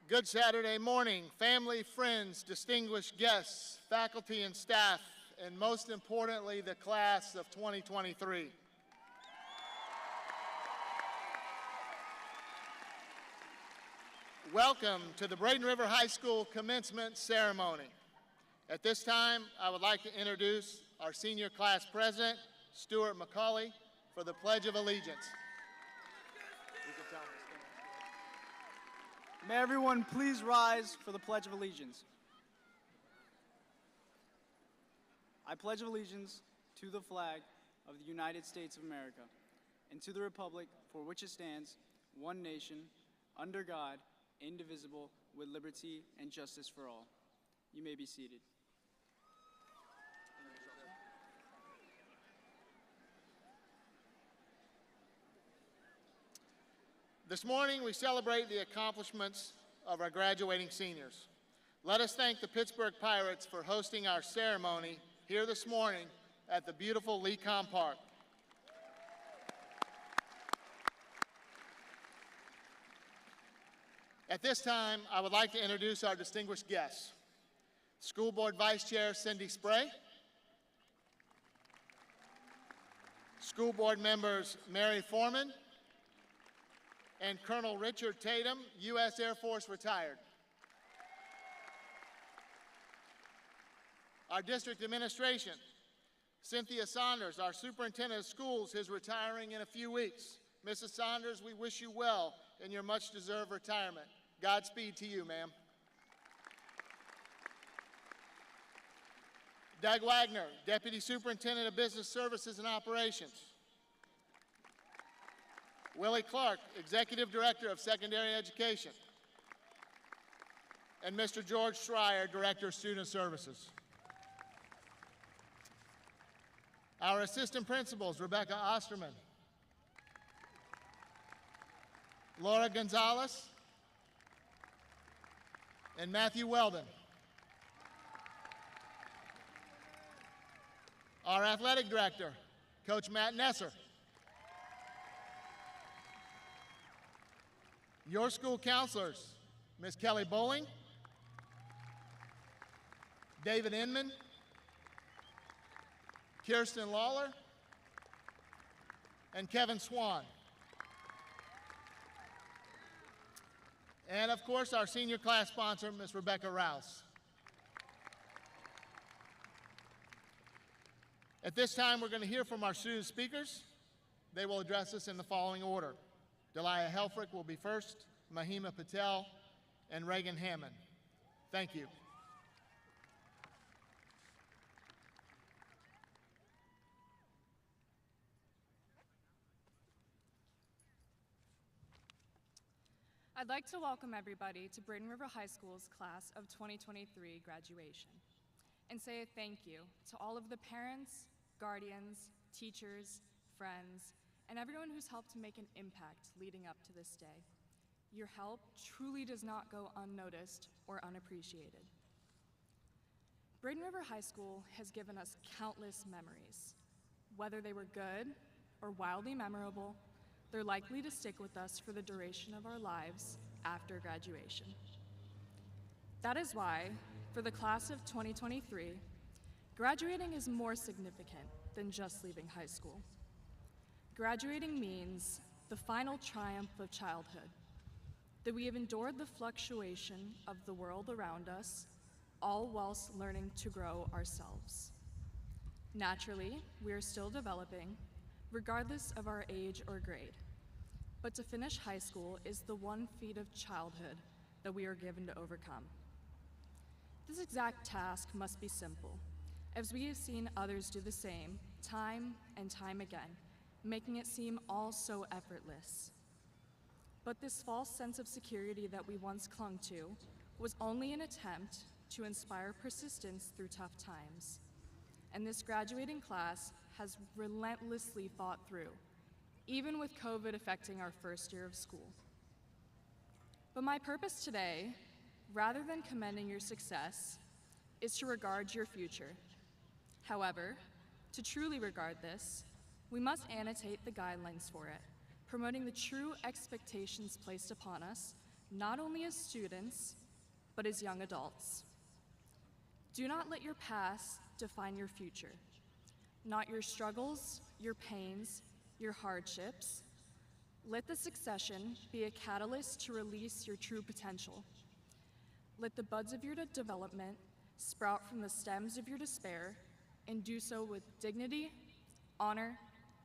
Good Saturday morning, family, friends, distinguished guests, faculty and staff, and most importantly, the class of 2023. Welcome to the Braden River High School commencement ceremony. At this time, I would like to introduce our senior class president, Stuart McCauley, for the Pledge of Allegiance. May everyone please rise for the Pledge of Allegiance. I pledge allegiance to the flag of the United States of America and to the republic for which it stands, one nation, under God, indivisible, with liberty and justice for all. You may be seated. This morning, we celebrate the accomplishments of our graduating seniors. Let us thank the Pittsburgh Pirates for hosting our ceremony here this morning at the beautiful Lecom Park. At this time, I would like to introduce our distinguished guests. School Board Vice Chair Cindy Spray, School Board members Mary Foreman, and Colonel Richard Tatum, U.S. Air Force retired. Our district administration, Cynthia Saunders, our superintendent of schools, is retiring in a few weeks. Mrs. Saunders, we wish you well in your much-deserved retirement. Godspeed to you, ma'am. Doug Wagner, Deputy Superintendent of Business Services and Operations. Willie Clark, Executive Director of Secondary Education. And Mr. George Schreier, Director of Student Services. Our Assistant Principals, Rebecca Osterman, Laura Gonzalez, and Matthew Weldon. Our Athletic Director, Coach Matt Nesser. Your school counselors, Ms. Kelly Bowling, David Inman, Kirsten Lawler, and Kevin Swan. And of course, our senior class sponsor, Ms. Rebecca Rouse. At this time, we're going to hear from our student speakers. They will address us in the following order. Delia Helfrich will be first, Mahima Patel, and Reagan Hammond. Thank you. I'd like to welcome everybody to Braden River High School's class of 2023 graduation and say a thank you to all of the parents, guardians, teachers, friends, and everyone who's helped to make an impact leading up to this day. Your help truly does not go unnoticed or unappreciated. Braden River High School has given us countless memories. Whether they were good or wildly memorable, they're likely to stick with us for the duration of our lives after graduation. That is why, for the class of 2023, graduating is more significant than just leaving high school. Graduating means the final triumph of childhood, that we have endured the fluctuation of the world around us, all whilst learning to grow ourselves. Naturally, we are still developing, regardless of our age or grade. But to finish high school is the one feat of childhood that we are given to overcome. This exact task must be simple, as we have seen others do the same time and time again, making it seem all so effortless. But this false sense of security that we once clung to was only an attempt to inspire persistence through tough times. And this graduating class has relentlessly fought through, even with COVID affecting our first year of school. But my purpose today, rather than commending your success, is to regard your future. However, to truly regard this, we must annotate the guidelines for it, promoting the true expectations placed upon us not only as students, but as young adults. Do not let your past define your future, not your struggles, your pains, your hardships. Let the succession be a catalyst to release your true potential. Let the buds of your development sprout from the stems of your despair, and do so with dignity, honor,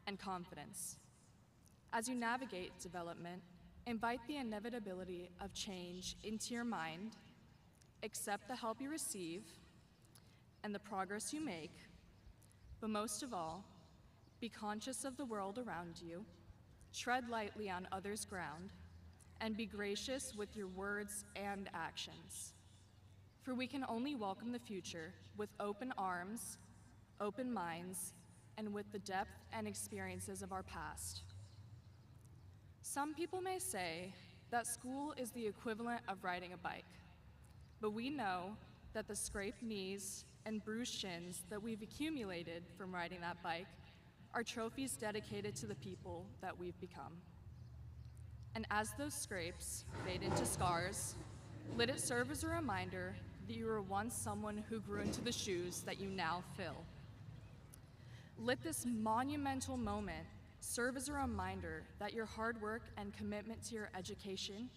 and confidence. As you navigate development, invite the inevitability of change into your mind, accept the help you receive and the progress you make, but most of all, be conscious of the world around you, tread lightly on others' ground, and be gracious with your words and actions. For we can only welcome the future with open arms, open minds, and with the depth and experiences of our past. Some people may say that school is the equivalent of riding a bike, but we know that the scraped knees and bruised shins that we've accumulated from riding that bike are trophies dedicated to the people that we've become. And as those scrapes fade into scars, let it serve as a reminder that you were once someone who grew into the shoes that you now fill. Let this monumental moment serve as a reminder that your hard work and commitment to your education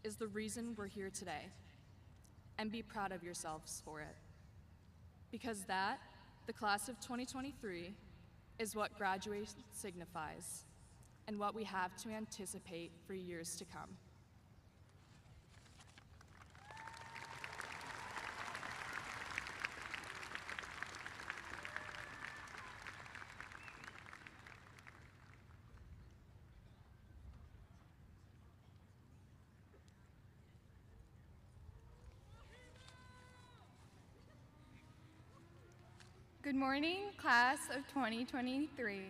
is the reason we're here today. And be proud of yourselves for it. Because that, the class of 2023, is what graduation signifies and what we have to anticipate for years to come. Good morning, class of 2023.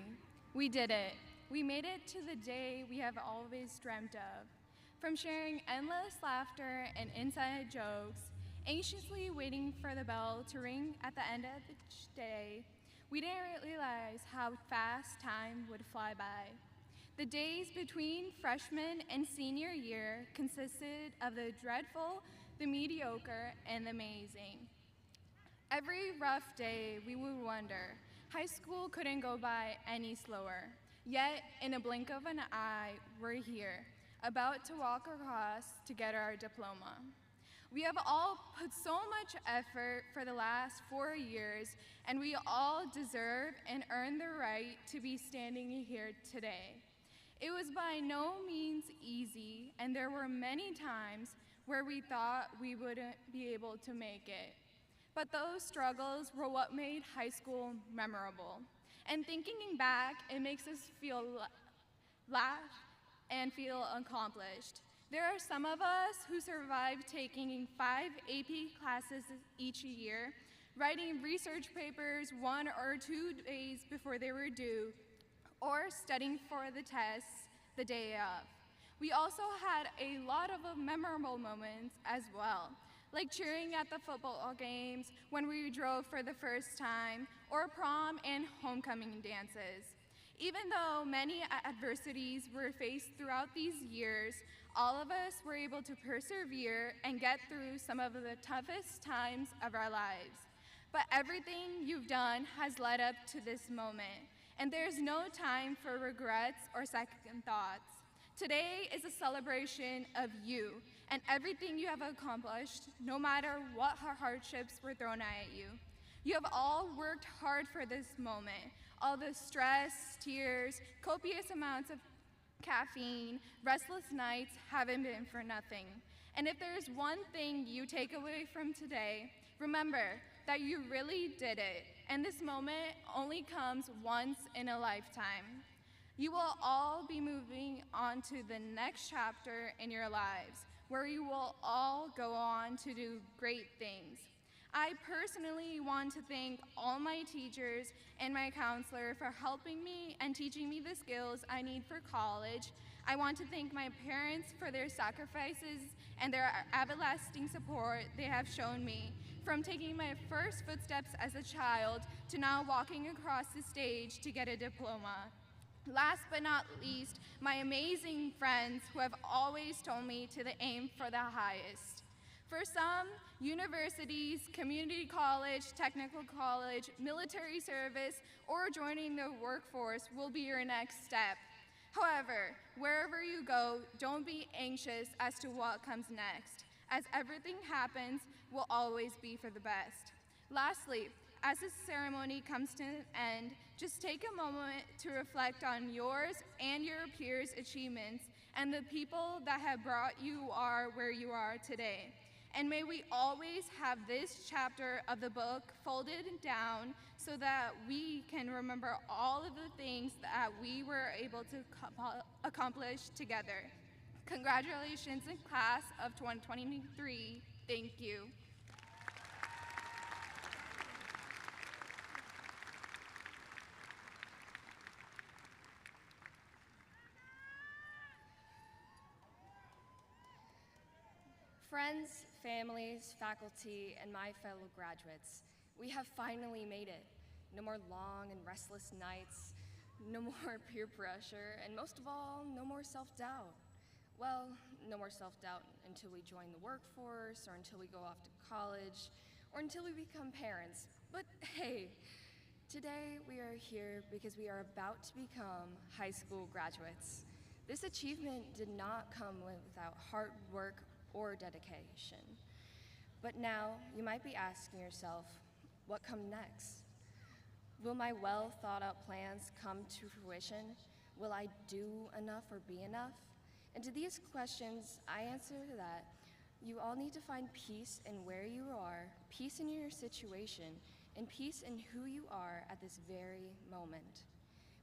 We did it. We made it to the day we have always dreamt of. From sharing endless laughter and inside jokes, anxiously waiting for the bell to ring at the end of each day, we didn't realize how fast time would fly by. The days between freshman and senior year consisted of the dreadful, the mediocre, and the amazing. Every rough day, we would wonder, high school couldn't go by any slower. Yet, in a blink of an eye, we're here, about to walk across to get our diploma. We have all put so much effort for the last 4 years, and we all deserve and earn the right to be standing here today. It was by no means easy, and there were many times where we thought we wouldn't be able to make it. But those struggles were what made high school memorable. And thinking back, it makes us feel laugh and feel accomplished. There are some of us who survived taking 5 AP classes each year, writing research papers 1 or 2 days before they were due, or studying for the tests the day of. We also had a lot of memorable moments as well, like cheering at the football games when we drove for the first time, or prom and homecoming dances. Even though many adversities were faced throughout these years, all of us were able to persevere and get through some of the toughest times of our lives. But everything you've done has led up to this moment, and there's no time for regrets or second thoughts. Today is a celebration of you and everything you have accomplished, no matter what hardships were thrown at you. You have all worked hard for this moment. All the stress, tears, copious amounts of caffeine, restless nights haven't been for nothing. And if there's one thing you take away from today, remember that you really did it, and this moment only comes once in a lifetime. You will all be moving on to the next chapter in your lives, where you will all go on to do great things. I personally want to thank all my teachers and my counselor for helping me and teaching me the skills I need for college. I want to thank my parents for their sacrifices and their everlasting support they have shown me, from taking my first footsteps as a child to now walking across the stage to get a diploma. Last but not least, my amazing friends who have always told me to aim for the highest. For some, universities, community college, technical college, military service, or joining the workforce will be your next step. However, wherever you go, don't be anxious as to what comes next, as everything happens will always be for the best. Lastly, as this ceremony comes to an end, just take a moment to reflect on yours and your peers' achievements and the people that have brought you are where you are today. And may we always have this chapter of the book folded down so that we can remember all of the things that we were able to accomplish together. Congratulations, class of 2023. Thank you. Friends, families, faculty, and my fellow graduates, we have finally made it. No more long and restless nights, no more peer pressure, and most of all, no more self-doubt. Well, no more self-doubt until we join the workforce, or until we go off to college, or until we become parents. But hey, today we are here because we are about to become high school graduates. This achievement did not come without hard work or dedication. But now you might be asking yourself, what comes next? Will my well thought out plans come to fruition? Will I do enough or be enough? And to these questions, I answer that you all need to find peace in where you are, peace in your situation, and peace in who you are at this very moment.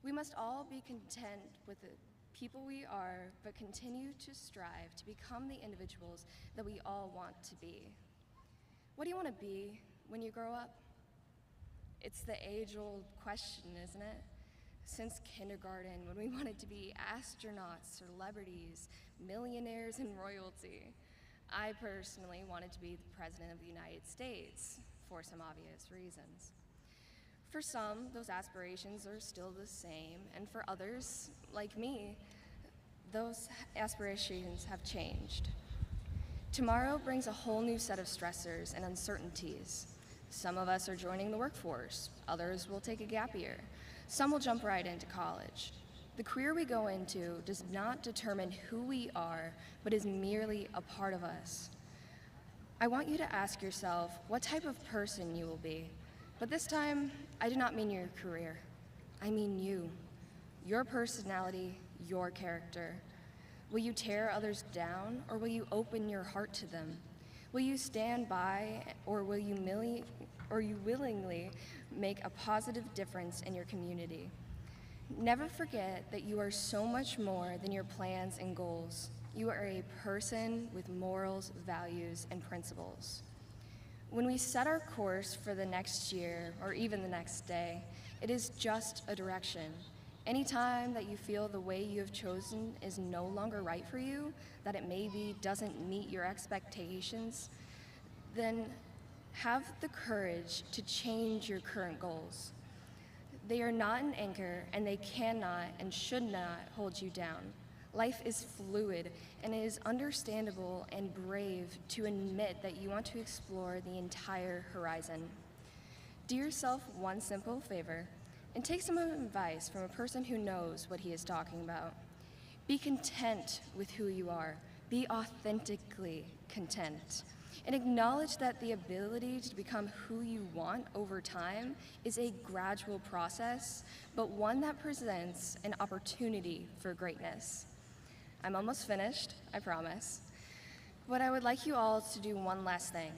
We must all be content with the people we are, but continue to strive to become the individuals that we all want to be. What do you want to be when you grow up? It's the age-old question, isn't it? Since kindergarten, when we wanted to be astronauts, celebrities, millionaires, and royalty. I personally wanted to be the President of the United States for some obvious reasons. For some, those aspirations are still the same, and for others, like me, those aspirations have changed. Tomorrow brings a whole new set of stressors and uncertainties. Some of us are joining the workforce, others will take a gap year, some will jump right into college. The career we go into does not determine who we are, but is merely a part of us. I want you to ask yourself what type of person you will be. But this time, I do not mean your career. I mean you, your personality, your character. Will you tear others down, or will you open your heart to them? Will you stand by, or will you willingly make a positive difference in your community? Never forget that you are so much more than your plans and goals. You are a person with morals, values, and principles. When we set our course for the next year, or even the next day, it is just a direction. Anytime that you feel the way you have chosen is no longer right for you, that it maybe doesn't meet your expectations, then have the courage to change your current goals. They are not an anchor, and they cannot and should not hold you down. Life is fluid, and it is understandable and brave to admit that you want to explore the entire horizon. Do yourself one simple favor and take some advice from a person who knows what he is talking about. Be content with who you are. Be authentically content. And acknowledge that the ability to become who you want over time is a gradual process, but one that presents an opportunity for greatness. I'm almost finished, I promise. But I would like you all to do one last thing.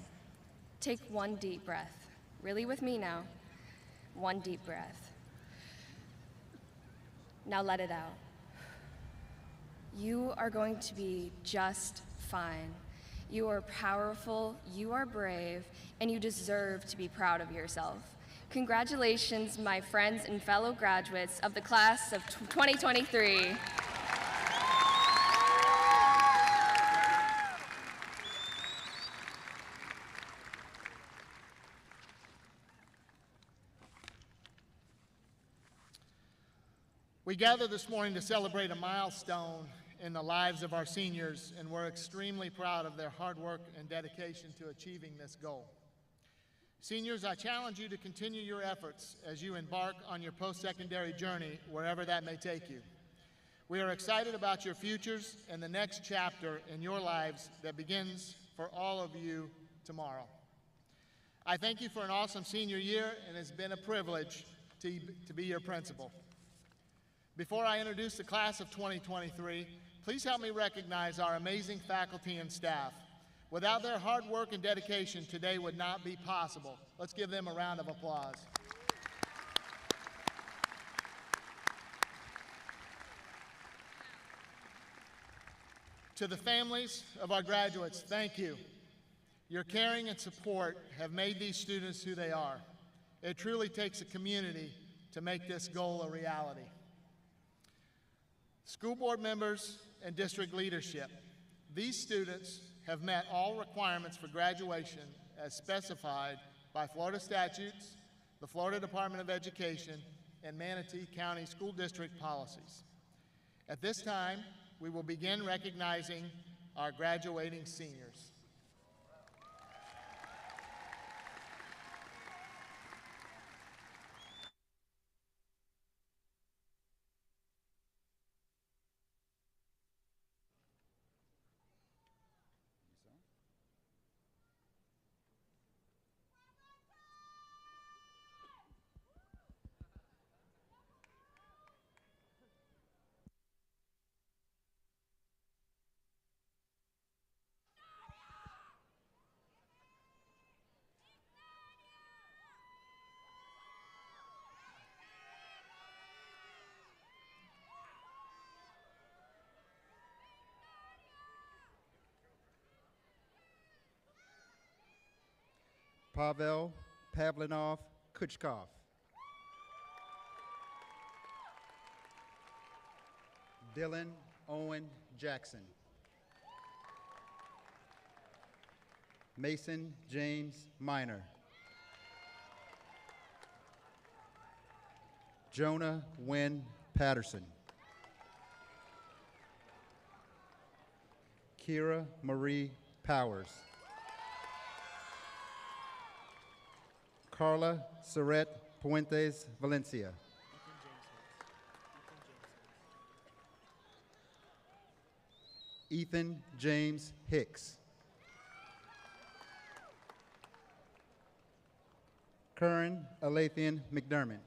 Take one deep breath. Really with me now. One deep breath. Now let it out. You are going to be just fine. You are powerful, you are brave, and you deserve to be proud of yourself. Congratulations, my friends and fellow graduates of the class of 2023. We gather this morning to celebrate a milestone in the lives of our seniors, and we're extremely proud of their hard work and dedication to achieving this goal. Seniors, I challenge you to continue your efforts as you embark on your post-secondary journey, wherever that may take you. We are excited about your futures and the next chapter in your lives that begins for all of you tomorrow. I thank you for an awesome senior year, and it's been a privilege to be your principal. Before I introduce the class of 2023, please help me recognize our amazing faculty and staff. Without their hard work and dedication, today would not be possible. Let's give them a round of applause. To the families of our graduates, thank you. Your caring and support have made these students who they are. It truly takes a community to make this goal a reality. School board members and district leadership, these students have met all requirements for graduation as specified by Florida statutes, the Florida Department of Education, and Manatee County School District policies. At this time, we will begin recognizing our graduating seniors. Pavel Pavlinov Kuchkov. Dylan Owen Jackson. Mason James Minor. Jonah Wynn Patterson. Kira Marie Powers. Carla Saret Puentes Valencia. Ethan James Hicks. Curran Alathian McDermott.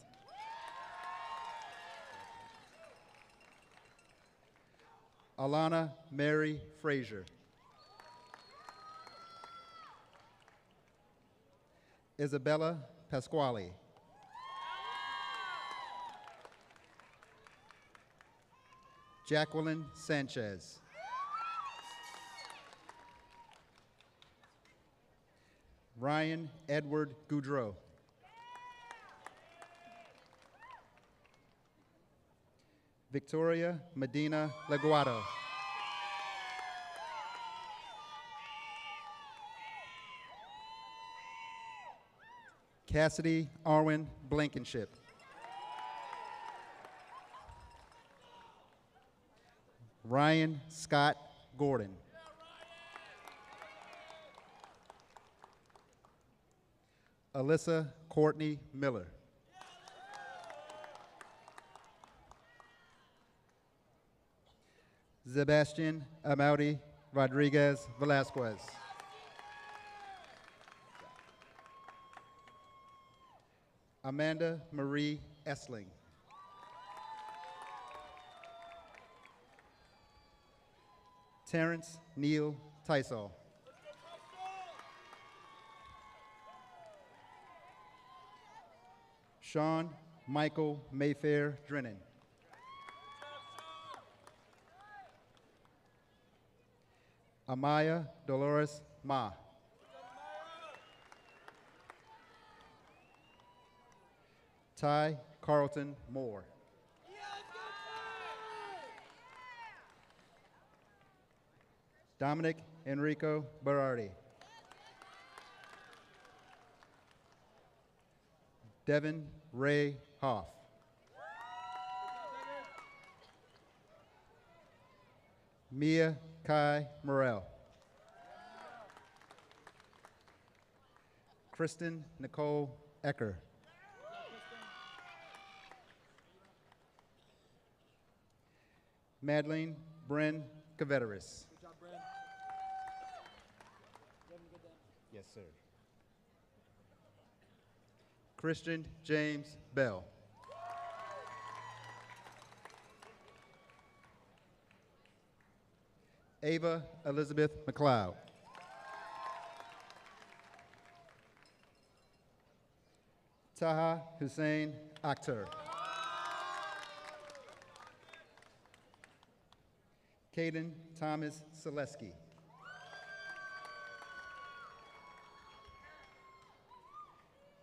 Alana Mary Frazier. Isabella Pasquale. Jacqueline Sanchez. Ryan Edward Goudreau. Victoria Medina Leguado. Cassidy Arwen Blankenship. Ryan Scott Gordon. Alyssa Courtney Miller. Sebastian Amaury Rodriguez Velasquez. Amanda Marie Essling. Terrence Neal Tysol. Sean Michael Mayfair Drennan. Amaya Dolores Ma. Ty Carlton Moore. Dominic Enrico Berardi. Devin Ray Hoff. Mia Kai Morrell. Kristen Nicole Ecker. Madeline Bryn Caveteris. Good job, Brad. You having a good day? Yes, sir. Christian James Bell. Ava Elizabeth McLeod. Taha Hussein Akhtar. Caden Thomas Selesky.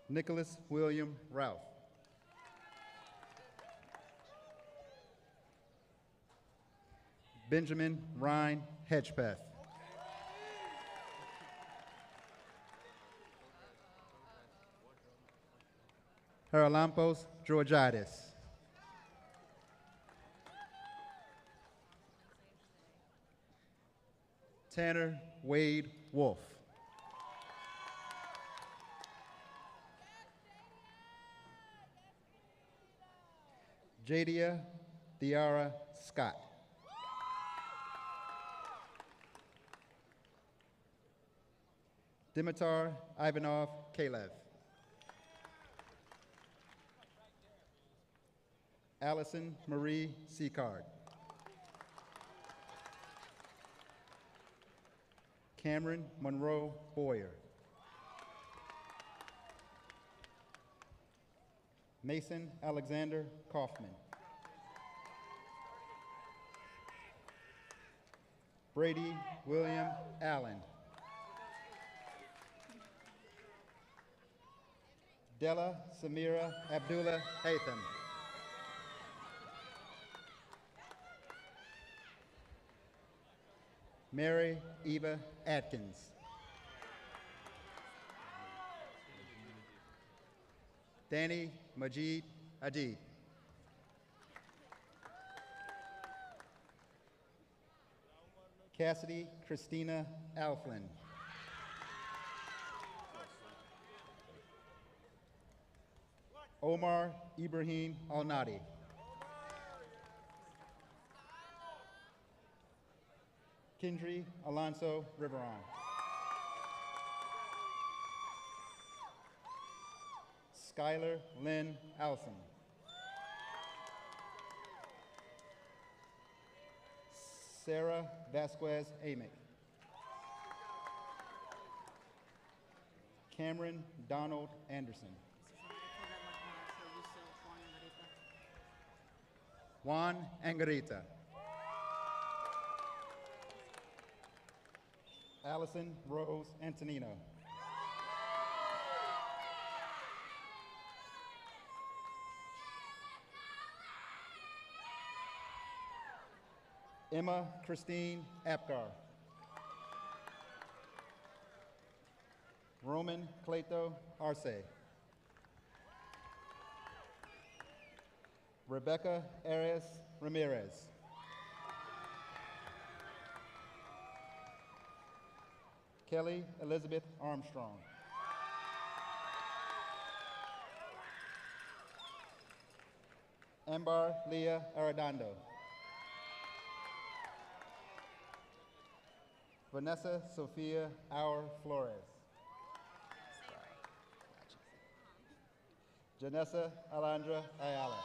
Nicholas William Ralph. Benjamin Ryan Hedgepeth. Haralampos Georgiadis. Tanner Wade Wolf. Jadia Thiara Scott. Dimitar Ivanov Kalev. Allison Marie Seacard. Cameron Monroe Boyer. Mason Alexander Kaufman. Brady William Allen. Della Samira Abdullah Hatham. Mary Eva Atkins. Danny Majid Adid. Cassidy Christina Alflin. Omar Ibrahim Alnadi. Kendry Alonso Riveron. Skylar Lynn Allison. Sarah Vasquez Amick. Cameron Donald Anderson. Juan Angarita. Allison Rose Antonino. Emma Christine Apgar. Roman Cleto Arce. Rebecca Arias Ramirez. Kelly Elizabeth Armstrong. Ambar Leah Arredondo. Vanessa Sophia Auer Flores. Janessa Alondra Ayala.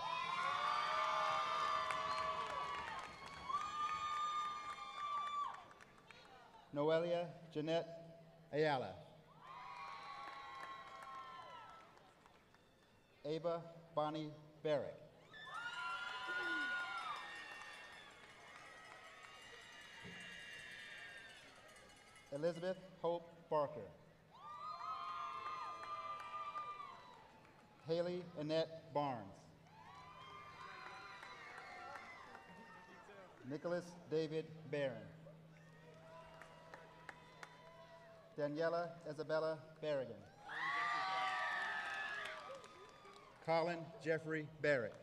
Noelia Jeanette Ayala. Ava Bonnie Barrett. Elizabeth Hope Barker. Haley Annette Barnes. Nicholas David Barron. Daniela Isabella Berrigan. Colin Jeffrey Barrett.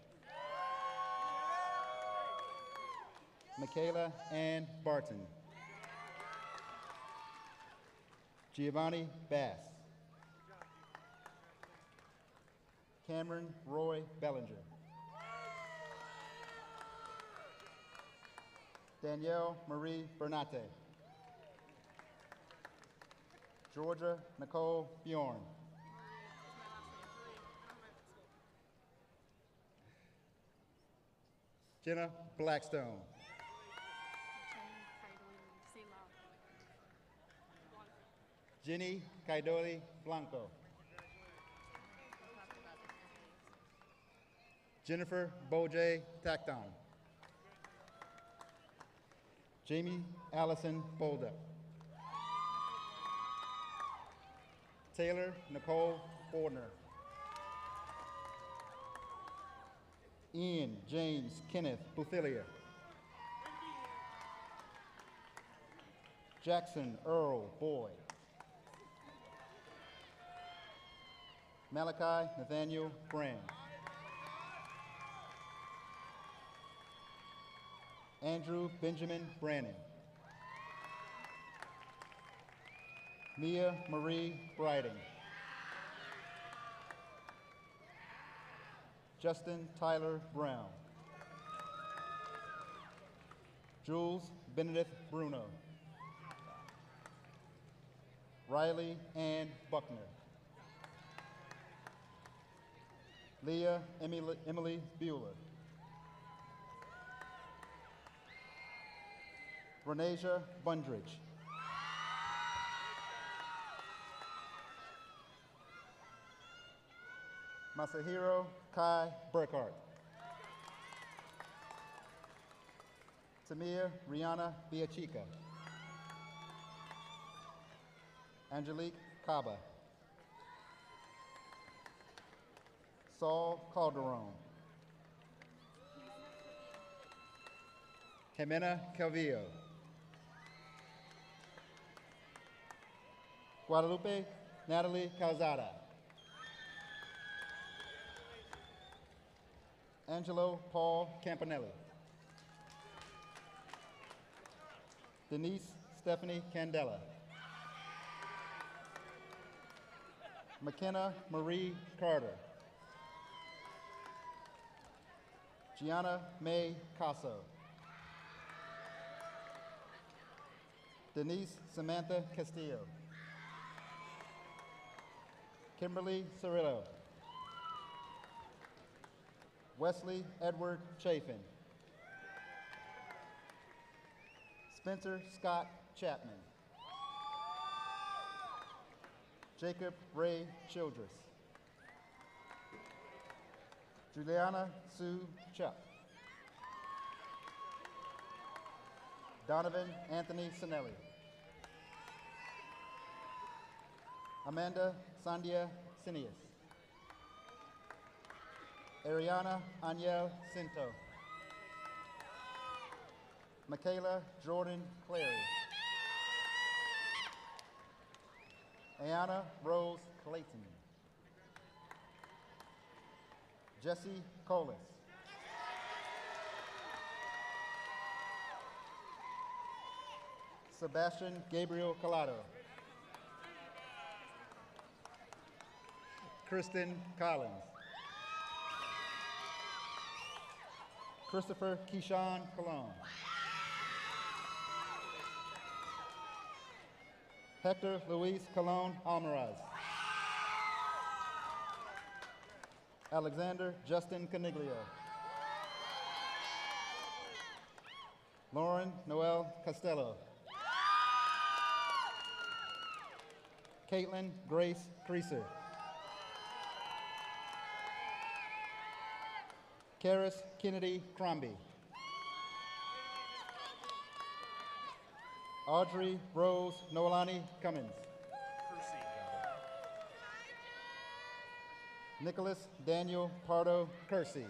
Michaela Ann Barton. Giovanni Bass. Cameron Roy Bellinger. Danielle Marie Bernate. Georgia Nicole Bjorn. Jenna Blackstone. Jenny Kaidoli Blanco. Jennifer Bojay Tacton. Jamie Allison Boldup. Taylor Nicole Fortner. Ian James Kenneth Buthilia. Jackson Earl Boyd. Malachi Nathaniel Brand. Andrew Benjamin Brannon. Mia Marie Bryden. Justin Tyler Brown. Jules Benedict Bruno. Riley Ann Buckner. Leah Emily Bueller. Renasia Bundridge. Masahiro Kai Burkhart. Tamia Rihanna Biachica. Angelique Kaba. Saul Calderon. Jimena Calvillo. Guadalupe Natalie Calzada. Angelo Paul Campanelli. Denise Stephanie Candela. McKenna Marie Carter. Gianna May Casso. Denise Samantha Castillo. Kimberly Cirillo. Wesley Edward Chafin. Spencer Scott Chapman. Jacob Ray Childress. Juliana Sue Chuck. Donovan Anthony Sinelli. Amanda Sandia Cineas. Ariana Aniel Cinto. Michaela Jordan Clary. Ayana Rose Clayton. Jesse Colas. Sebastian Gabriel Collado. Kristen Collins. Christopher Keyshawn Cologne. Hector Luis Colon Almaraz. Alexander Justin Caniglio. Lauren Noel Costello. Caitlin Grace Creaser. Karis Kennedy Crombie. Audrey Rose Noelani Cummins. Nicholas Daniel Pardo Kersey.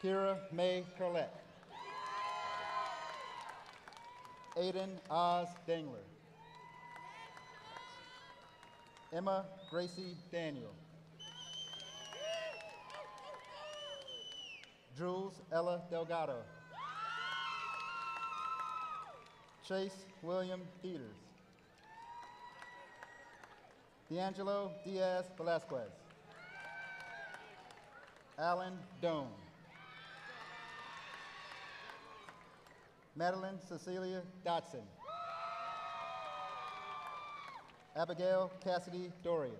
Kira May Carlette. Aiden Oz Dangler. Emma Gracie Daniel. Jules Ella Delgado. Chase William Peters. D'Angelo Diaz Velasquez. Alan Doan. Madeline Cecilia Dotson. Abigail Cassidy Dorius.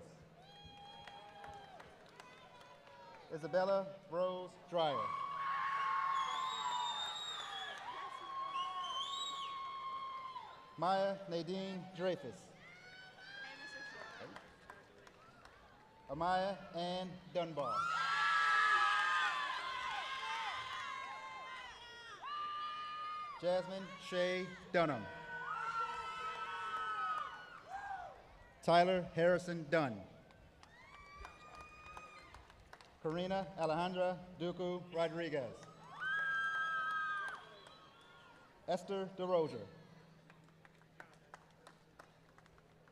Isabella Rose Dreyer. Maya Nadine Dreyfus. Amaya Ann Dunbar. Jasmine Shay Dunham. Tyler Harrison Dunn. Karina Alejandra Duku Rodriguez. Esther DeRozier.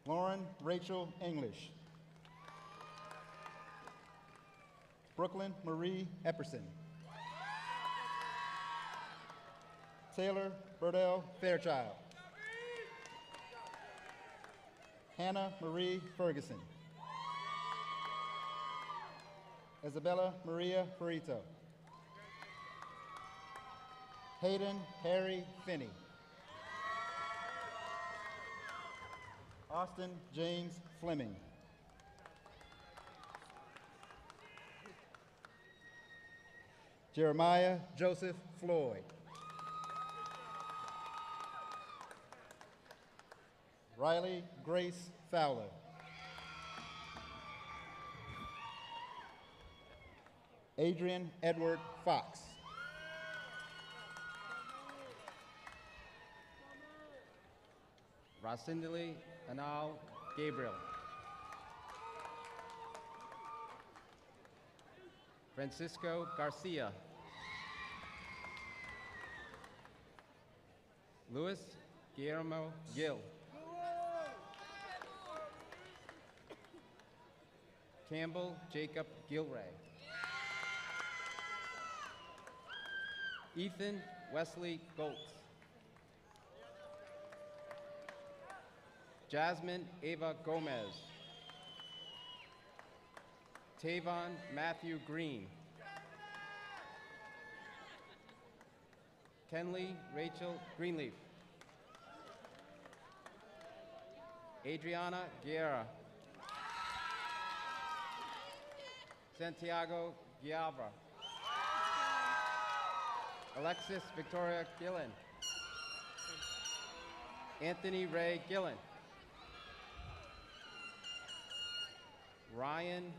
Lauren Rachel English. Brooklyn Marie Epperson. Taylor Burdell Fairchild. Hannah Marie Ferguson. Isabella Maria Perito. Hayden Harry Finney. Austin James Fleming. Jeremiah Joseph Floyd. Riley Grace Fowler. Adrian Edward Fox. Racindali Anal Gabriel. Francisco Garcia. Luis Guillermo Gil. Campbell Jacob Gilray. Ethan Wesley Goltz. Jasmine Ava Gomez. Tavon Matthew Green. Kenley Rachel Greenleaf. Adriana Guerra. Santiago Giabra. Alexis Victoria Gillen. Anthony Ray Gillen. Ryan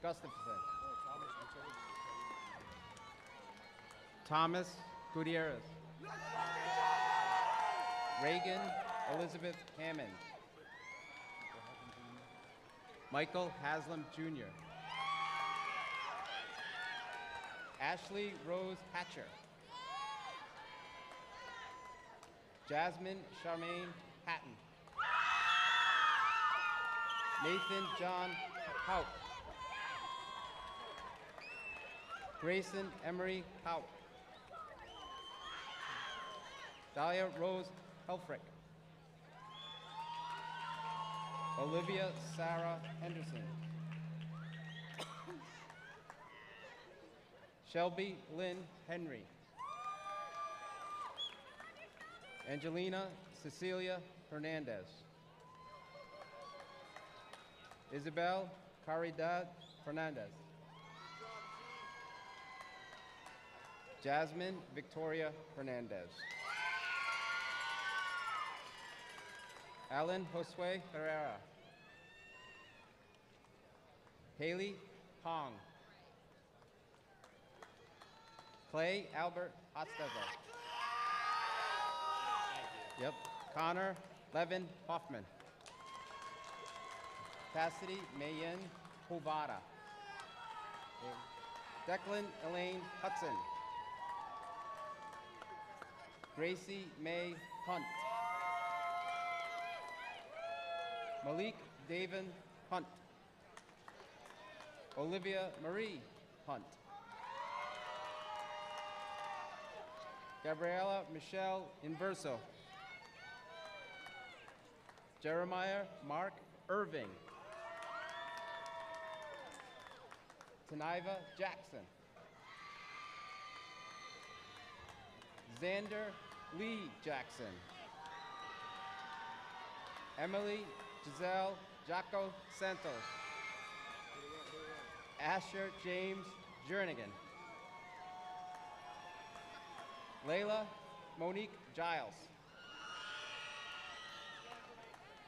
Gustafson. Thomas Gutierrez. Reagan Elizabeth Hammond. Michael Haslam Jr. Ashley Rose Hatcher. Jasmine Charmaine Hatton. Nathan John Hout. Grayson Emery Hout. Dahlia Rose Helfrich. Olivia Sarah Henderson. Shelby Lynn Henry. Angelina Cecilia Hernandez. Isabel Caridad Fernandez. Jasmine Victoria Hernandez. Alan Josue Herrera. Haley Pong. Clay Albert Hostetler. Yep. Connor Levin Hoffman. Cassidy Mayen Hovada. Declan Elaine Hudson. Gracie May Hunt. Malik David Hunt. Olivia Marie Hunt. Gabriela Michelle Inverso. Jeremiah Mark Irving. Taniva Jackson. Xander Lee Jackson. Emily Giselle Jaco Santos. Asher James Jernigan. Layla Monique Giles.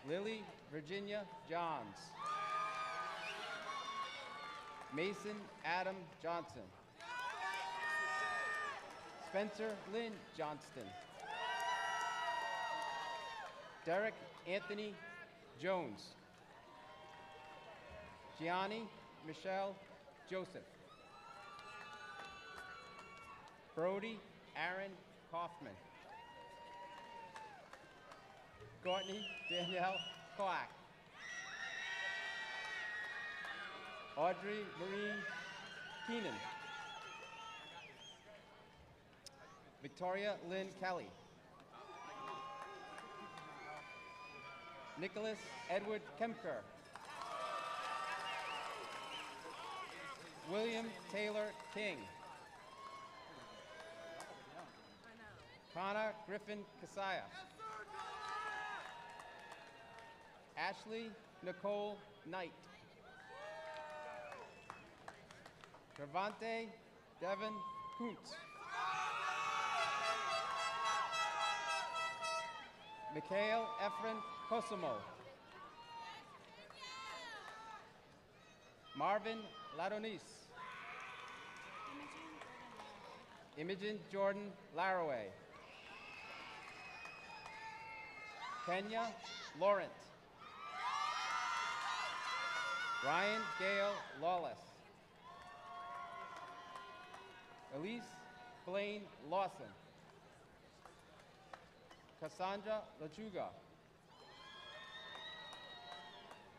Lily Virginia Johns. Mason Adam Johnson. Spencer Lynn Johnston. Derek Anthony Jones. Gianni Michelle Joseph. Brody Aaron Kaufman. Courtney Danielle Clark. Audrey Marie Keenan. Victoria Lynn Kelly. Nicholas Edward Kemker. William Taylor King. Connor Griffin Kasaya. Ashley Nicole Knight. Travante Devin Kuntz. Mikhail Efren Kosomo. Marvin Ladonis. Imogen Jordan Laraway. Kenya Laurent. Ryan Gale Lawless. Elise Blaine Lawson. Cassandra Lajuga.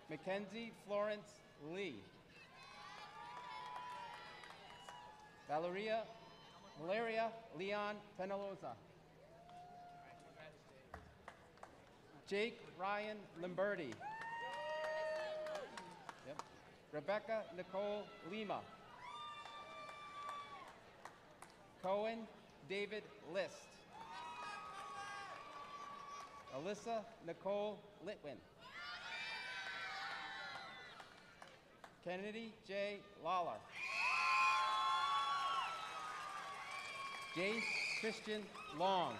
Mackenzie Florence Lee. Valeria Leon Penaloza. Jake Ryan Limberti. Yep. Rebecca Nicole Lima. Cohen David List. Alyssa Nicole Litwin. Kennedy J. Lawler. Jace Christian Long.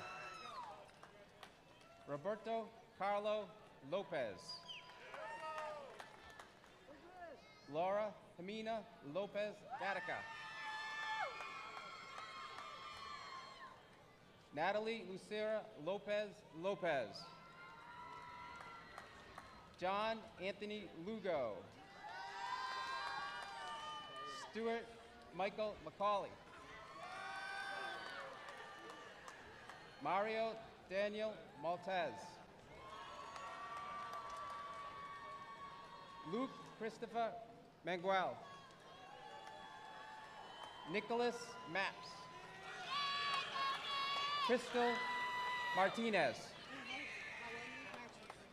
Roberto Carlo Lopez. Laura Jamina Lopez Gatica. Natalie Lucera Lopez Lopez. John Anthony Lugo. Stuart Michael McCauley. Mario Daniel Maltez. Luke Christopher Manguel. Nicholas Maps. Crystal Martinez.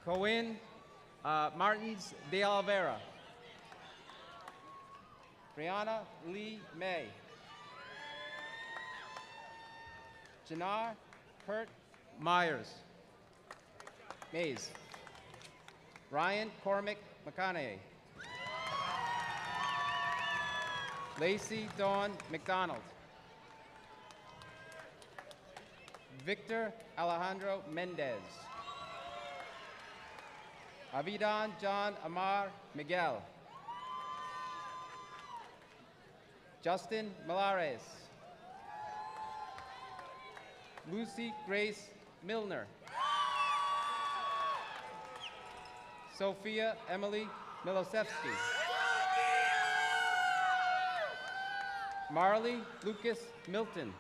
Cohen Martins de Oliveira. Brianna Lee May. Jannar Kurt Myers. Mays. Ryan Cormick McConaughey. Lacey Dawn McDonald. Victor Alejandro Mendez. Avidan John Amar Miguel. Justin Malares. Lucy Grace Milner. Sophia Emily Milosevsky. Marley Lucas Milton.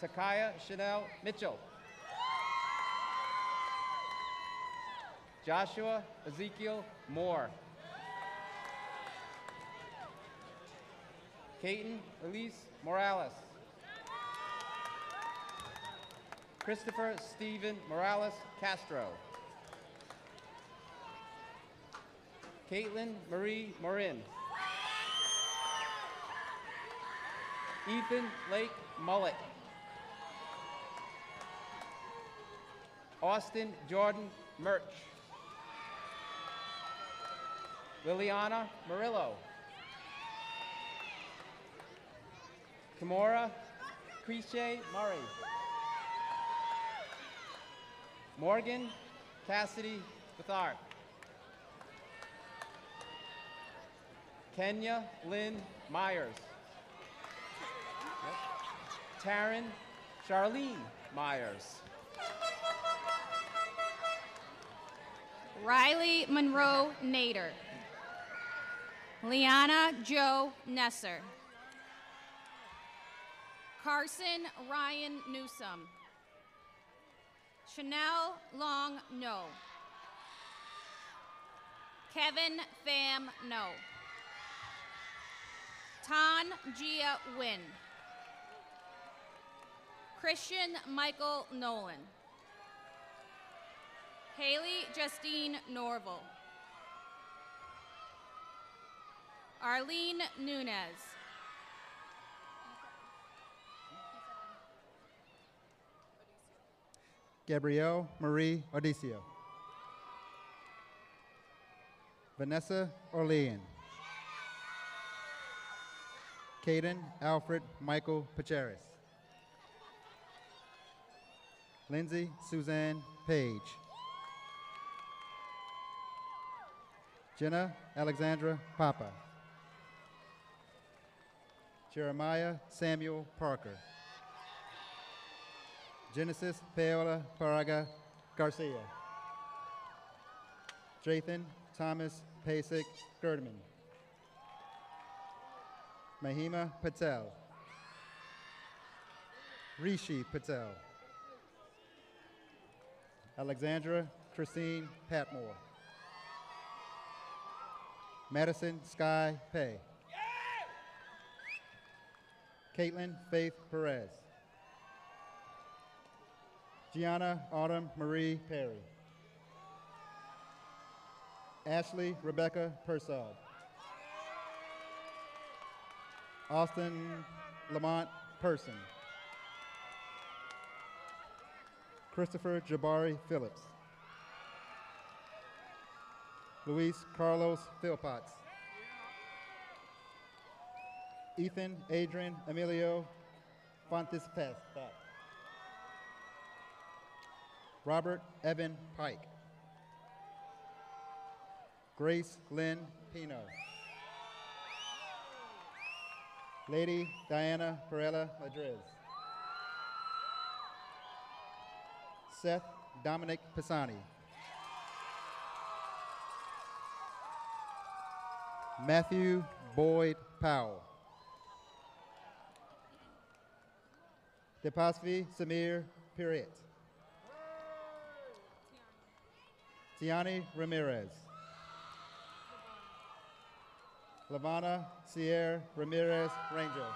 Takaya Chanel Mitchell. Joshua Ezekiel Moore. Kaiten Elise Morales. Christopher Stephen Morales Castro. Caitlin Marie Morin. Ethan Lake Mullet. Austin Jordan Murch. Liliana Murillo. Kimora Crishe Murray. Morgan Cassidy Bethard. Kenya Lynn Myers. Taryn Charlene Myers. Riley Monroe Nader. Liana Joe Nesser. Carson Ryan Newsome. Chanel Long No. Kevin Pham No. Tan Gia Win. Christian Michael Nolan. Haley Justine Norval. Arlene Nunez. Gabrielle Marie Audicio. Vanessa Orlean. Caden Alfred Michael Pacheris. Lindsay Suzanne Page. Jenna Alexandra Papa. Jeremiah Samuel Parker. Genesis Paola Paraga Garcia. Jathan Thomas Pasek Gerdman. Mahima Patel. Rishi Patel. Alexandra Christine Patmore. Madison Sky Pay. Caitlin Faith Perez. Gianna Autumn Marie Perry. Ashley Rebecca Persad. Austin Lamont Person. Christopher Jabari Phillips. Luis Carlos Philpotts. Ethan Adrian Emilio Fontes Pest. Robert Evan Pike. Grace Lynn Pino. Lady Diana Perella Madriz. Seth Dominic Pisani. Matthew Boyd Powell. Depasvi Samir Piret. Tiani Ramirez. Lavana Sierra Ramirez Rangel.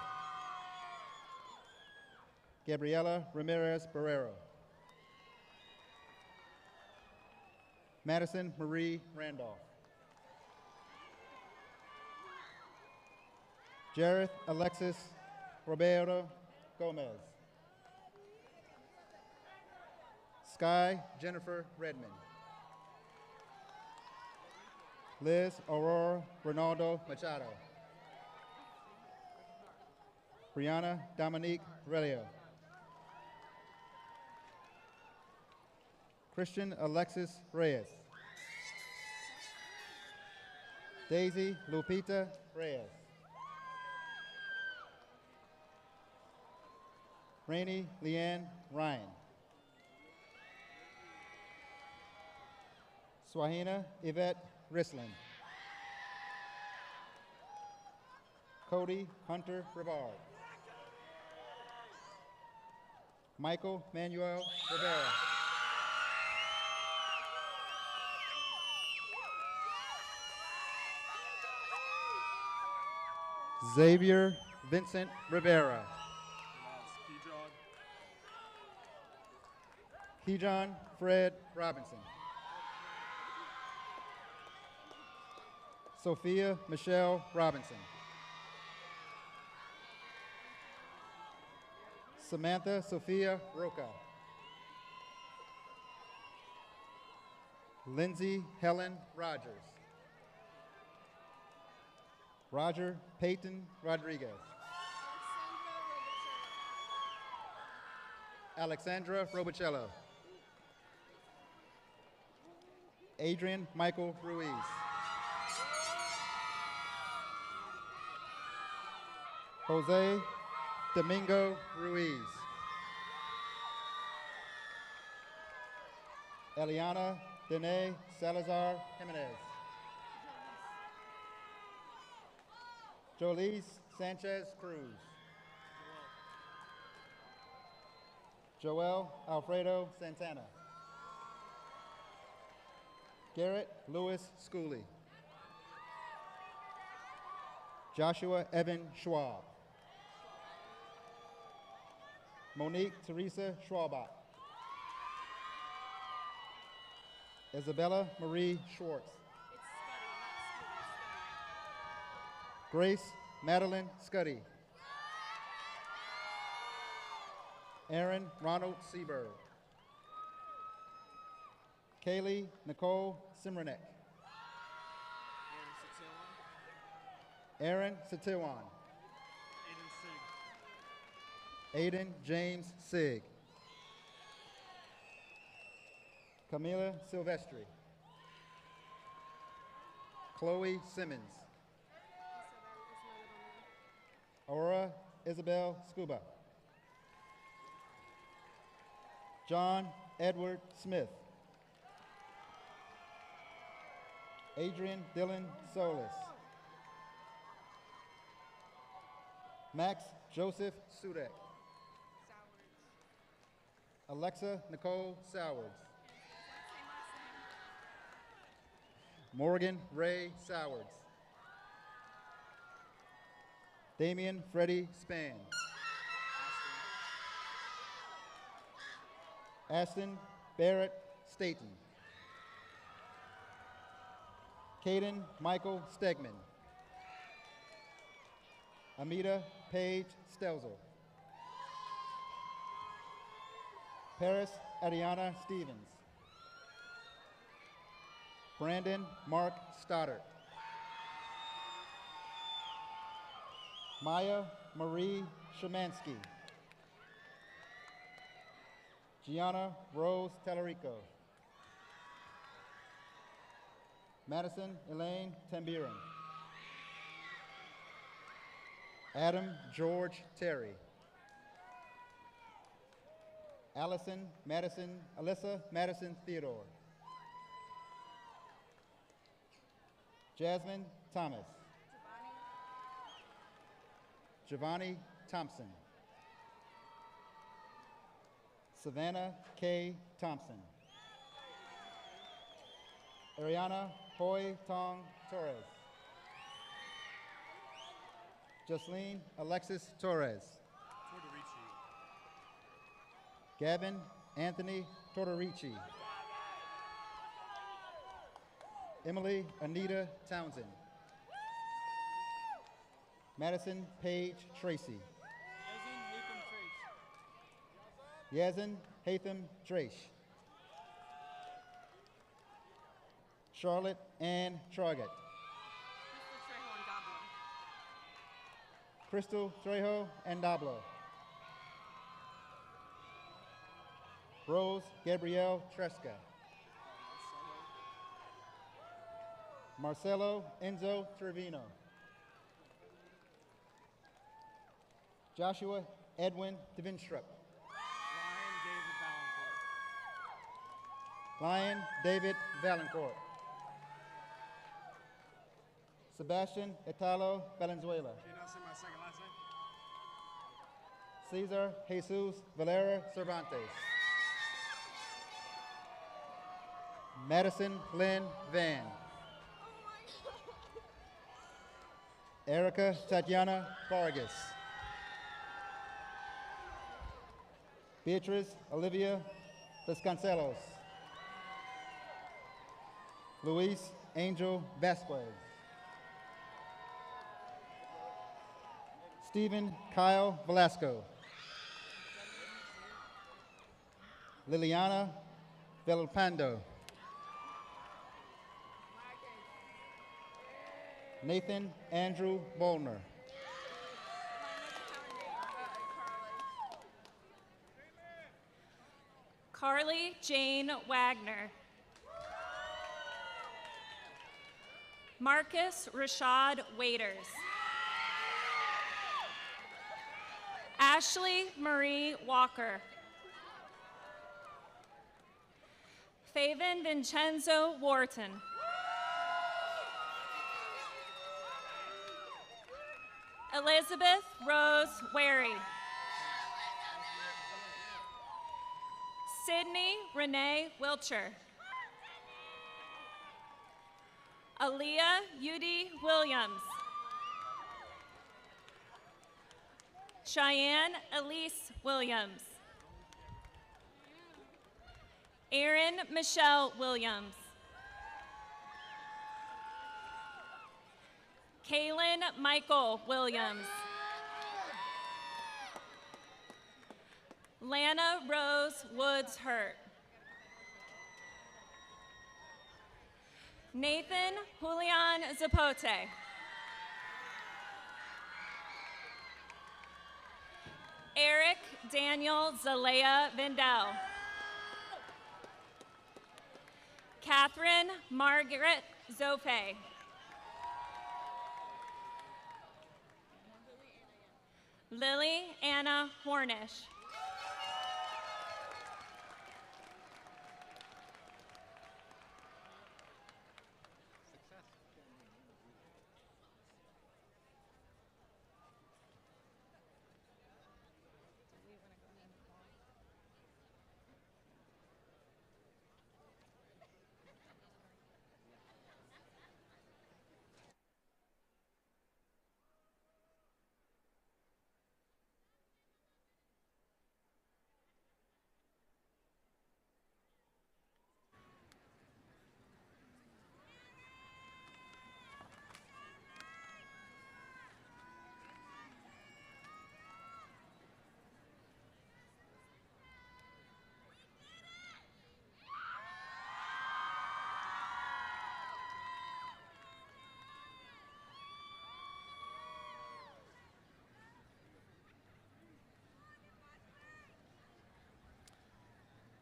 Gabriela Ramirez Barrero. Madison Marie Randolph. Jareth Alexis Roberto Gomez. Sky Jennifer Redmond. Liz Aurora Ronaldo Machado. Brianna Dominique Relio. Christian Alexis Reyes. Daisy Lupita Reyes. Rainey Leanne Ryan. Swahina Yvette Rislin. Cody Hunter Rivard. Michael Manuel Rivera. Xavier Vincent Rivera. Kejon Fred Robinson. Sophia Michelle Robinson. Samantha Sophia Roca. Lindsay Helen Rogers. Roger Peyton Rodriguez. Alexandra Robicello. Adrian Michael Ruiz. Jose Domingo Ruiz. Eliana Dene Salazar Jimenez. Jolise Sanchez Cruz. Joel Alfredo Santana. Garrett Lewis Schooley. Joshua Evan Schwab. Monique Teresa Schwabach. Isabella Marie Schwartz. Grace Madeline Scuddy. Aaron Ronald Seberg. Kaylee Nicole Simranek. Aaron Satiwan. Aiden James Sig. Camila Silvestri. Chloe Simmons. Aura Isabel Scuba. John Edward Smith. Adrian Dylan Solis. Max Joseph Sudek. Alexa Nicole Sowards. Morgan Ray Sowards. Damian Freddie Span. Aston Barrett Staten. Caden Michael Stegman. Amita Paige Stelzer. Paris Ariana Stevens. Brandon Mark Stoddard. Maya Marie Shemansky. Gianna Rose Tallarico. Madison Elaine Tambiran. Adam George Terry. Alyssa Madison Theodore. Jasmine Thomas. Giovanni Thompson. Savannah K. Thompson. Ariana Hoy Tong Torres. Jocelyn Alexis Torres. Gavin Anthony Tortorici. Emily Anita Townsend. Madison Paige Tracy. Yazin Hatham Trace. Charlotte Ann Troggett. Crystal Trejo and Dablo. Rose Gabrielle Tresca. Marcelo Enzo Trevino. Joshua Edwin Devinstrup. Lion David Valancourt. Sebastian Italo Valenzuela. Cesar Jesus Valera Cervantes. Madison Lynn Van. Erica Tatiana Vargas. Beatrice Olivia Vasconcelos. Luis Angel Vasquez. Stephen Kyle Velasco. Liliana Villalpando. Nathan Andrew Molnar. Carly Jane Wagner. Marcus Rashad Waiters. Ashley Marie Walker. Faven Vincenzo Wharton. Elizabeth Rose Wary. Sydney Renee Wilcher. Aaliyah Yudi Williams. Cheyenne Elise Williams. Erin Michelle Williams. Kaylin Michael Williams. Lana Rose Woods Hurt. Nathan Julian Zapote. Eric Daniel Zalea Vindel. Catherine Margaret Zofe. Lily Anna Hornish.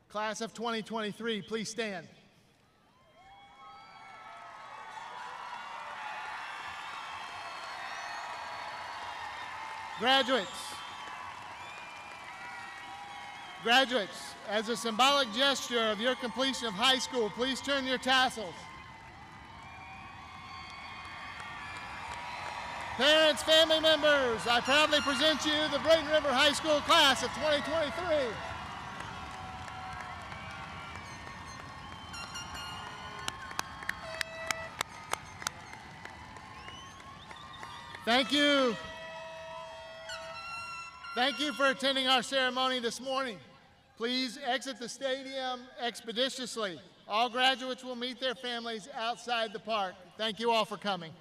Class of 2023, please stand. Graduates, as a symbolic gesture of your completion of high school, please turn your tassels. Parents, family members, I proudly present you the Braden River High School class of 2023. Thank you. Thank you for attending our ceremony this morning. Please exit the stadium expeditiously. All graduates will meet their families outside the park. Thank you all for coming.